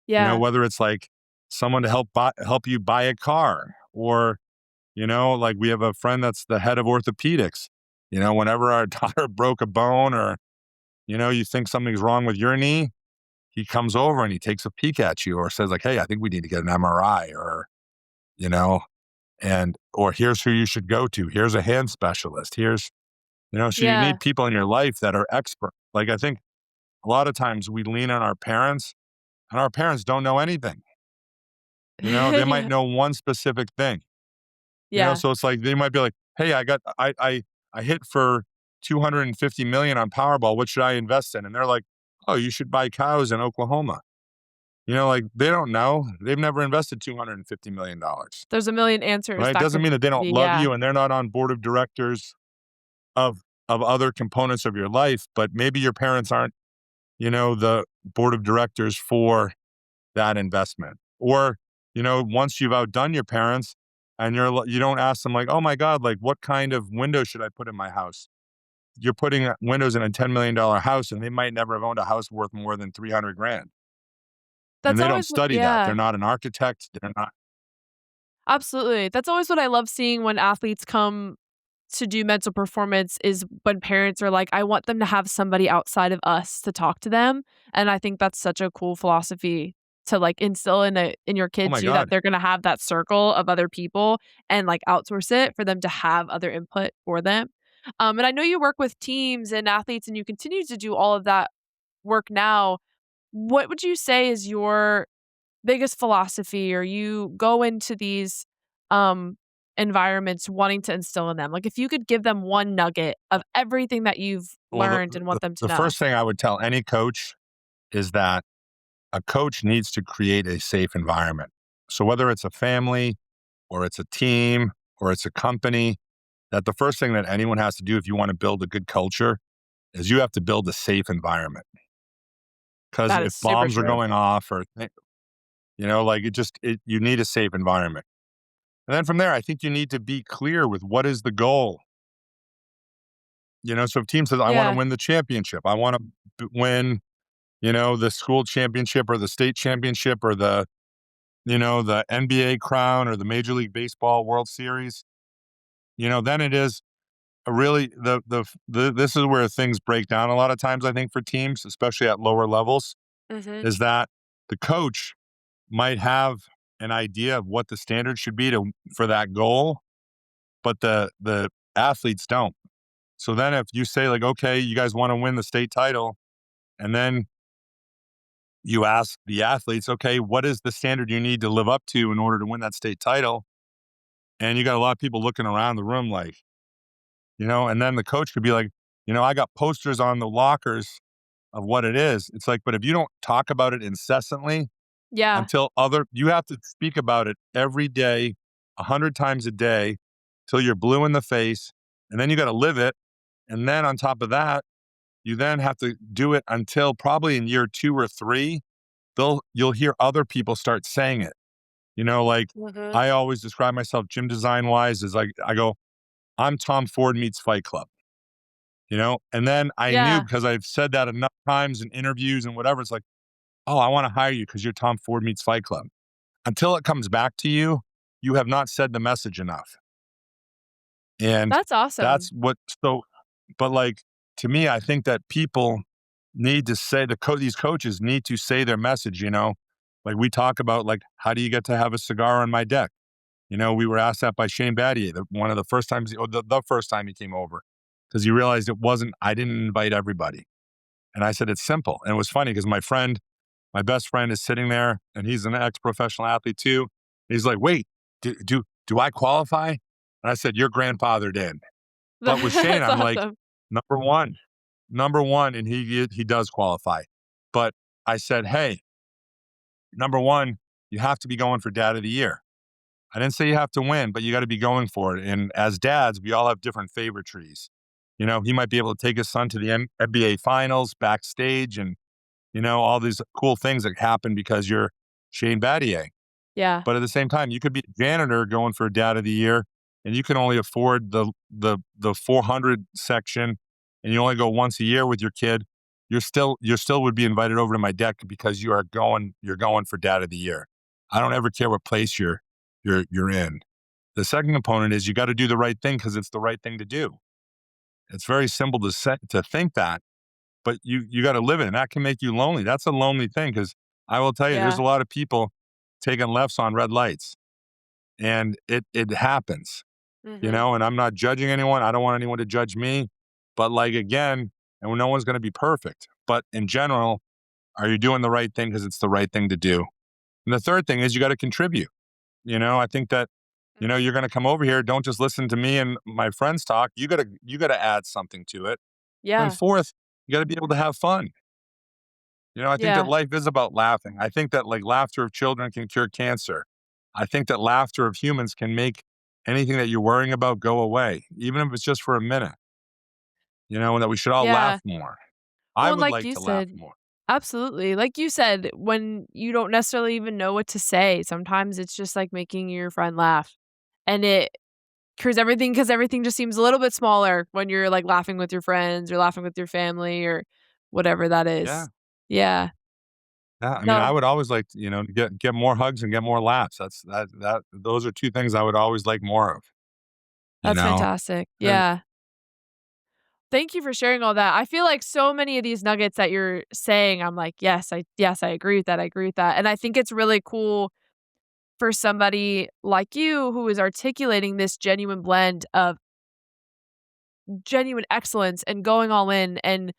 Yeah. whether it's like someone to help you buy a car or, like we have a friend that's the head of orthopedics. Whenever our daughter broke a bone or, you think something's wrong with your knee, he comes over and he takes a peek at you or says like, hey, I think we need to get an MRI or, you know, or here's who you should go to. Here's a hand specialist. So you Yeah. need people in your life that are expert. Like I think a lot of times we lean on our parents and our parents don't know anything. They might Yeah. know one specific thing. Yeah. So it's like they might be like, hey, I hit for 250 million on Powerball. What should I invest in? And they're like, oh, you should buy cows in Oklahoma. Like they don't know. They've never invested $250 million. There's a million answers Right? It that doesn't could mean that they don't be, love yeah. you and they're not on board of directors of other components of your life, but maybe your parents aren't, the board of directors for that investment. Or, once you've outdone your parents and you don't ask them like, "Oh my god, like what kind of window should I put in my house?" You're putting windows in a $10 million house and they might never have owned a house worth more than 300 grand. And That's they don't always study that. yeah. They're not an architect. They're not. Absolutely. That's always what I love seeing when athletes come to do mental performance is when parents are like, I want them to have somebody outside of us to talk to them. And I think that's such a cool philosophy to like instill in your Oh kid my too, that god. they're gonna have that circle of other people and like outsource it for them to have other input for them. And I know you work with teams and athletes and you continue to do all of that work now. What would you say is your biggest philosophy, or you go into these um environments wanting to instill in them? Like if you could give them one nugget of everything that you've Well, learned and want them to the know. first thing I would tell any coach is that a coach needs to create a safe environment. So whether it's a family or it's a team or it's a company, that the first thing that anyone has to do if you want to build a good culture is you have to build a safe environment. Because That is if super bombs are true. going off or, like you need a safe environment. And then from there, I think you need to be clear with what is the goal. So if team says, I want to Yeah. win the championship, I want to win, the school championship or the state championship or the NBA crown or the Major League Baseball World Series, then it is a really this is where things break down a lot of times, I think, for teams, especially at lower levels, Mhm. is that the coach might have an idea of what the standard should be for that goal, but the athletes don't. So then if you say like, okay, you guys want to win the state title, and then you ask the athletes, okay, what is the standard you need to live up to in order to win that state title? And you got a lot of people looking around the room like, and then the coach could be like, I got posters on the lockers of what it is. It's like, but if you don't talk about it incessantly Yeah. you have to speak about it every day, 100 times a day, till you're blue in the face. And then you got to live it. And then on top of that, you then have to do it until probably in year 2 or 3, you'll hear other people start saying it. Like Mhm. I always describe myself gym design wise as like, I go, I'm Tom Ford meets Fight Club, and then I knew Yeah. because I've said that enough times in interviews and whatever. It's like, oh, I want to hire you because you're Tom Ford meets Fight Club. Until it comes back to you, you have not said the message enough. And That's that's awesome. what, so, but like, to me, I think that people need to say, these coaches need to say their message, like we talk about, like, how do you get to have a cigar on my deck? We were asked that by Shane Battier, one of the first times, or the first time he came over, because he realized I didn't invite everybody. And I said, it's simple. And it was funny because my best friend is sitting there and he's an ex-professional athlete too. He's like, wait, do I qualify? And I said, your grandfather did. But with Shane, That's I'm like, awesome. number one, number one, and he does qualify. But I said, hey, number one, you have to be going for dad of the year. I didn't say you have to win, but you got to be going for it. And as dads, we all have different favorite trees. He might be able to take his son to the NBA finals backstage and, all these cool things that happen because you're Shane Battier. Yeah. But at the same time, you could be a janitor going for dad of the year and you can only afford the 400 section and you only go once a year with your kid. You still would be invited over to my deck because you're going for dad of the year. I don't ever care what place you're in. The second component is you got to do the right thing because it's the right thing to do. It's very simple to think that, but you got to live it, and that can make you lonely. That's a lonely thing because I will tell you, there's Yeah. a lot of people taking lefts on red lights, and it happens, Hmm. And I'm not judging anyone. I don't want anyone to judge me, but like again, and no one's going to be perfect. But in general, are you doing the right thing because it's the right thing to do? And the third thing is you got to contribute. I think that you're going to come over here. Don't just listen to me and my friends talk. You got to add something to it. And Yeah. fourth, you got to be able to have fun. I think that Yeah. life is about laughing. I think that like laughter of children can cure cancer. I think that laughter of humans can make anything that you're worrying about go away, even if it's just for a minute. And that we should all Yeah. laugh more. I Well, and would like like you to laugh said, more. absolutely. Like you said, when you don't necessarily even know what to say, sometimes it's just like making your friend laugh. And it cures everything because everything just seems a little bit smaller when you're like laughing with your friends or laughing with your family or whatever that Yeah. is. Yeah. Yeah, I mean, I No, would always like to, get more hugs and get more laughs. Those are two things I would always like more of, you that's know? fantastic. And Yeah. Thank you for sharing all that. I feel like so many of these nuggets that you're saying, I'm like, yes, I agree with that. I agree with that. And I think it's really cool for somebody like you who is articulating this genuine blend of genuine excellence and going all in and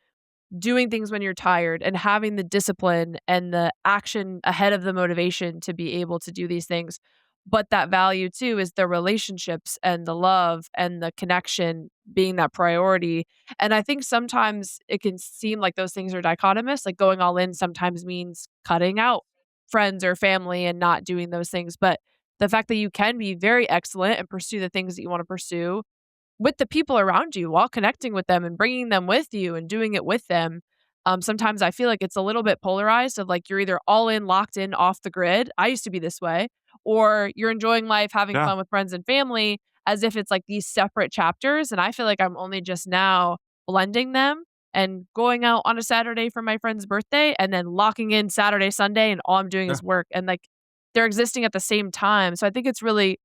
doing things when you're tired and having the discipline and the action ahead of the motivation to be able to do these things. But that value too is the relationships and the love and the connection being that priority. And I think sometimes it can seem like those things are dichotomous. Like going all in sometimes means cutting out friends or family and not doing those things. But the fact that you can be very excellent and pursue the things that you want to pursue with the people around you while connecting with them and bringing them with you and doing it with them. Sometimes I feel like it's a little bit polarized of like you're either all in, locked in, off the grid. I used to be this way, or you're enjoying life, having yeah, fun with friends and family as if it's like these separate chapters. And I feel like I'm only just now blending them and going out on a Saturday for my friend's birthday and then locking in Saturday, Sunday, and all I'm doing yeah. is work. And like they're existing at the same time. So I think it's really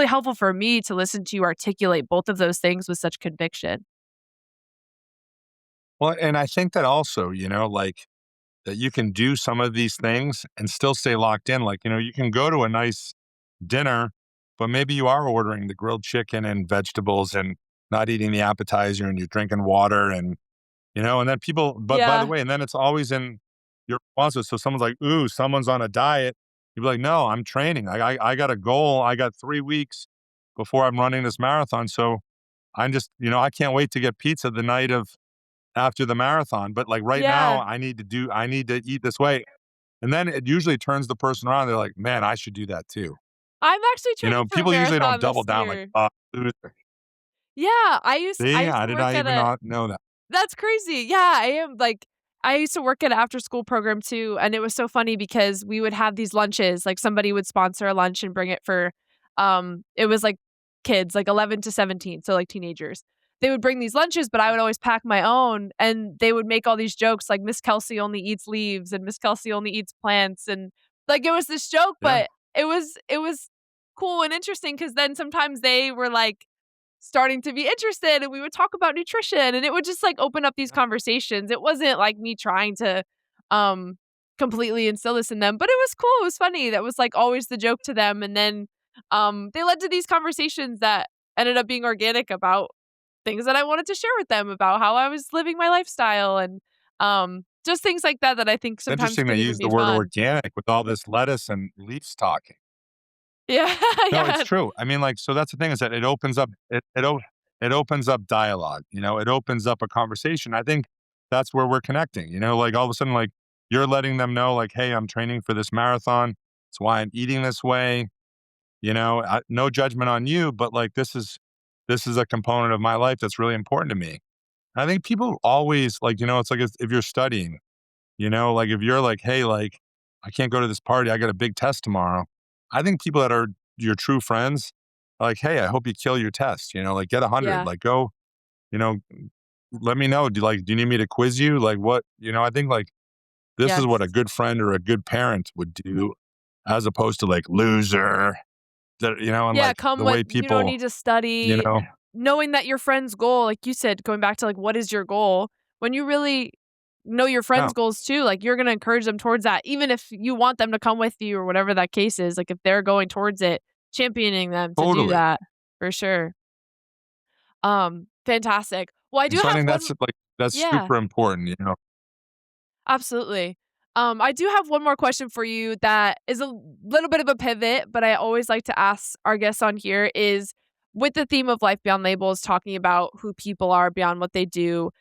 helpful for me to listen to you articulate both of those things with such conviction. Well, and I think that also, like that you can do some of these things and still stay locked in. Like, you can go to a nice dinner, but maybe you are ordering the grilled chicken and vegetables and not eating the appetizer and you're drinking water and then but by the Yeah. way, and then it's always in your responses. So someone's like, ooh, someone's on a diet. You'd be like, no, I'm training. I got a goal. I got 3 weeks before I'm running this marathon. So I'm just, I can't wait to get pizza the night of after the marathon. But like right now, Yeah. I need to eat this way. And then it usually turns the person around. They're like, man, I should do that too. I'm actually training for a People usually don't marathon double this down like, year. loser. Yeah, I used I See, used I to did work not at even a know that. That's crazy. Yeah, I am like I used to work at an after school program too, and it was so funny because we would have these lunches, like somebody would sponsor a lunch and bring it for it was like kids, like 11 to 17, so like teenagers. they would bring these lunches, but I would always pack my own. And they would make all these jokes like Miss Kelsey only eats leaves and Miss Kelsey only eats plants. And like it was this joke, Yeah. but it was cool and interesting because then sometimes they were like starting to be interested and we would talk about nutrition and it would just like open up these conversations. It wasn't like me trying to um completely instill this in them, but it was cool. It was funny. That was like always the joke to them. And then they led to these conversations that ended up being organic about things that I wanted to share with them about how I was living my lifestyle and just things like that that I think It's sometimes interesting they can even use the be word fun. organic with all this lettuce and leaves talking. Yeah, No, it's yeah, true. I mean, like, so that's the thing is that it opens up dialogue. It opens up a conversation. I think that's where we're connecting. Like all of a sudden, like you're letting them know, like, hey, I'm training for this marathon. It's why I'm eating this way. No judgment on you, but like this is a component of my life that's really important to me. I think people always like, it's like if you're studying, like if you're like, hey, like I can't go to this party, I got a big test tomorrow. I think people that are your true friends are like, hey, I hope you kill your test, like get 100, yeah, like go, you know, let me know. Do you need me to quiz you? Like what, I think like this is yes. what a good friend or a good parent would do as opposed to like loser that, and Yeah, like come the with way you don't people, need to you study. know, Knowing that your friend's goal, like you said, going back to like what is your goal? When you really know your friend's no, goals too, like you're gonna encourage them towards that, even if you want them to come with you or whatever that case is. Like if they're going towards it, championing them to do totally. that for sure. Fantastic. Well, I And do so I have think one. that's Yeah. super important. Absolutely. I do have one more question for you that is a little bit of a pivot, but I always like to ask our guests on here is with the theme of life beyond labels, talking about who people are beyond what they do.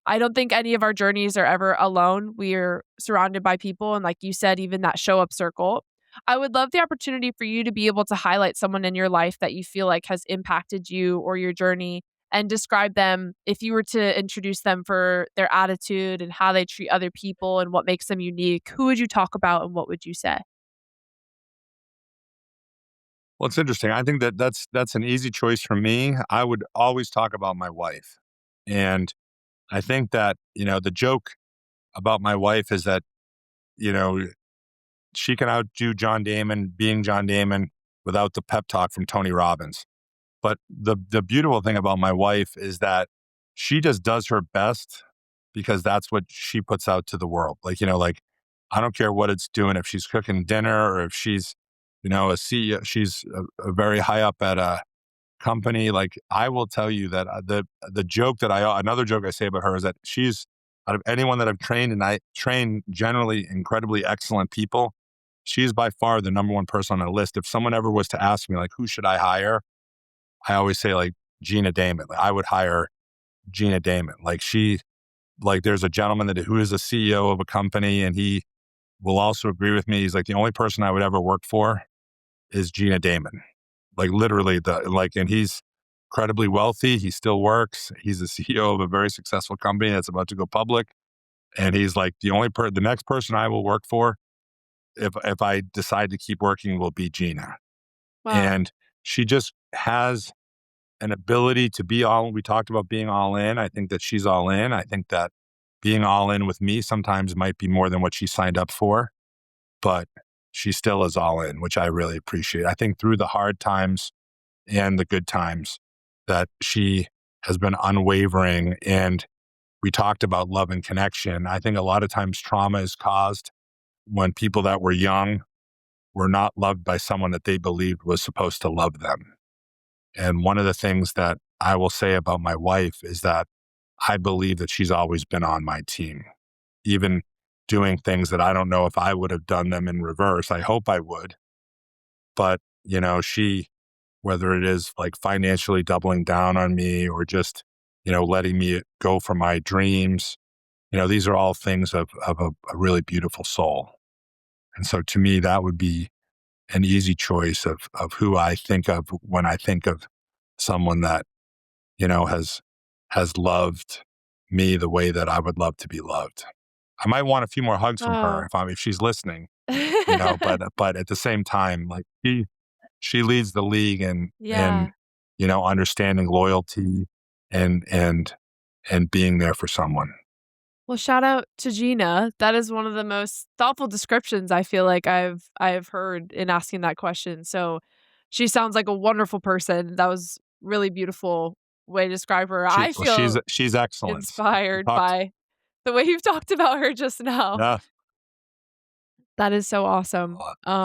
I don't think any of our journeys are ever alone. We're surrounded by people. And like you said, even that show up circle. I would love the opportunity for you to be able to highlight someone in your life that you feel like has impacted you or your journey and describe them if you were to introduce them for their attitude and how they treat other people and what makes them unique. Who would you talk about and what would you say? Well, it's interesting. I think that that's an easy choice for me. I would always talk about my wife. And I think that, the joke about my wife is that, you know, she can outdo John Damon being John Damon without the pep talk from Tony Robbins. But the beautiful thing about my wife is that she just does her best because that's what she puts out to the world. Like I don't care what it's doing, if she's cooking dinner or if she's, a CEO, she's a very high up at a company. Like I will tell you that the joke that another joke I say about her is that she's out of anyone that I've trained, and I train generally incredibly excellent people. She's by far the number one person on the list. If someone ever was to ask me like, who should I hire? I always say like Gina Damon. Like, I would hire Gina Damon. Like there's a gentleman who is a CEO of a company, and he will also agree with me. He's like the only person I would ever work for is Gina Damon. Like literally and he's incredibly wealthy. He still works. He's the CEO of a very successful company that's about to go public. And he's like the next person I will work for if I decide to keep working will be Gina. Wow. And she just has an ability to be we talked about being all in. I think that she's all in. I think that being all in with me sometimes might be more than what she signed up for, but she still is all in, which I really appreciate. I think through the hard times and the good times that she has been unwavering. And we talked about love and connection. I think a lot of times trauma is caused when people that were young were not loved by someone that they believed was supposed to love them. And one of the things that I will say about my wife is that I believe that she's always been on my team, even doing things that I don't know if I would have done them in reverse. I hope I would. But, whether it is like financially doubling down on me or just, letting me go for my dreams, these are all things of a really beautiful soul. And so to me, that would be an easy choice of who I think of when I think of someone that, has loved me the way that I would love to be loved. I might want a few more hugs from her Oh. if she's listening, but at the same time, like she leads the league in Yeah. understanding loyalty. and being there for someone. Well, shout out to Gina. That is one of the most thoughtful descriptions I feel like I've heard in asking that question. So she sounds like a wonderful person. That was really beautiful way to describe her. I feel She's excellent. inspired by the way you've talked about her just now. Yeah, That is so awesome.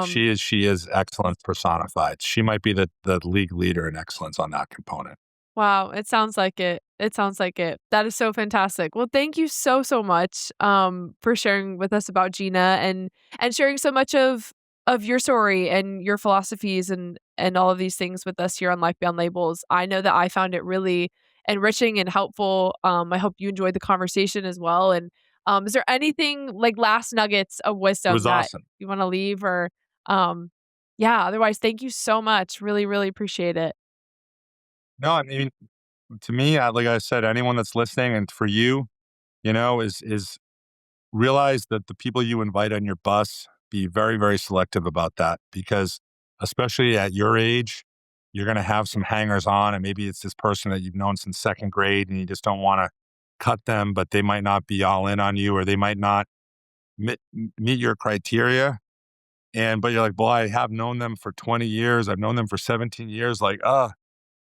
she is excellence personified. She might be the league leader in excellence on that component. Wow, it sounds like it. It sounds like it. That is so fantastic. Well, thank you so much for sharing with us about Gina and sharing so much of your story and your philosophies and all of these things with us here on Life Beyond Labels. I know that I found it really enriching and helpful. I hope you enjoyed the conversation as well. And is there anything like last nuggets of It wisdom was that awesome. you want to leave or yeah, otherwise thank you so much. Really appreciate it. No, I mean, to me, like I said, anyone that's listening, and for you, is realize that the people you invite on your bus, be very, very selective about that, because especially at your age, you're going to have some hangers on, and maybe it's this person that you've known since second grade and you just don't want to cut them, but they might not be all in on you, or they might not meet your criteria. But you're like, well, I have known them for 20 years. I've known them for 17 years.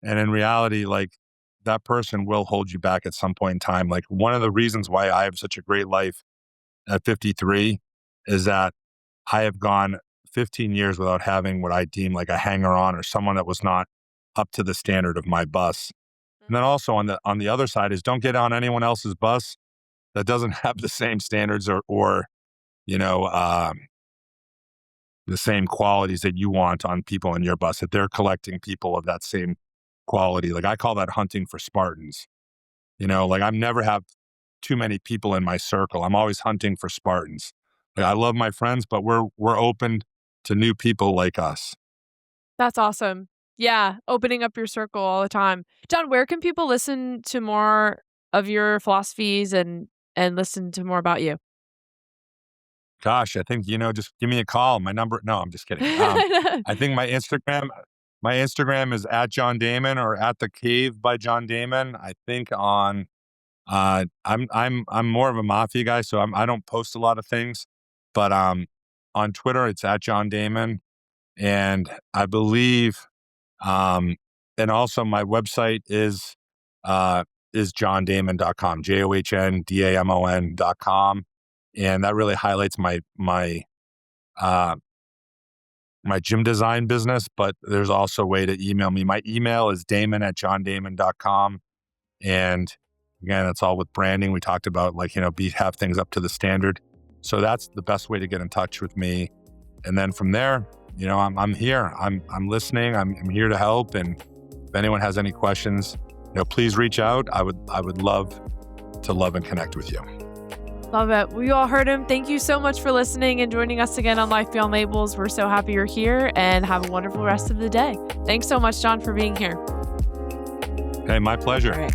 And in reality, like, that person will hold you back at some point in time. Like, one of the reasons why I have such a great life at 53 is that I have gone 15 years without having what I deem like a hanger on or someone that was not up to the standard of my bus. And then also on the other side is, don't get on anyone else's bus that doesn't have the same standards or you know the same qualities that you want on people in your bus. If they're collecting people of that same quality, like, I call that hunting for Spartans. Like, I never have too many people in my circle. I'm always hunting for Spartans. Like, I love my friends, but we're open to new people like us. That's awesome. Yeah, opening up your circle all the time. John, where can people listen to more of your philosophies and listen to more about you? Gosh, I think, just give me a call. My number. No, I'm just kidding. I think my Instagram is at John Damon or at the Cave by John Damon. I think I'm more of a mafia guy, so I don't post a lot of things, but on Twitter it's at John Damon, and I believe and also my website is johndamon.com, JOHNDAMON.com, and that really highlights uh my gym design business. But there's also a way to email me. My email is damon@johndamon.com. And again, it's all with branding. We talked about, like, have things up to the standard. So that's the best way to get in touch with me. And then from there, I'm here. I'm listening. I'm here to help. And if anyone has any questions, please reach out. I would love to love and connect with you. Love it. We all heard him. Thank you so much for listening and joining us again on Life Beyond Labels. We're so happy you're here, and have a wonderful rest of the day. Thanks so much, John, for being here. Hey, my pleasure. All right.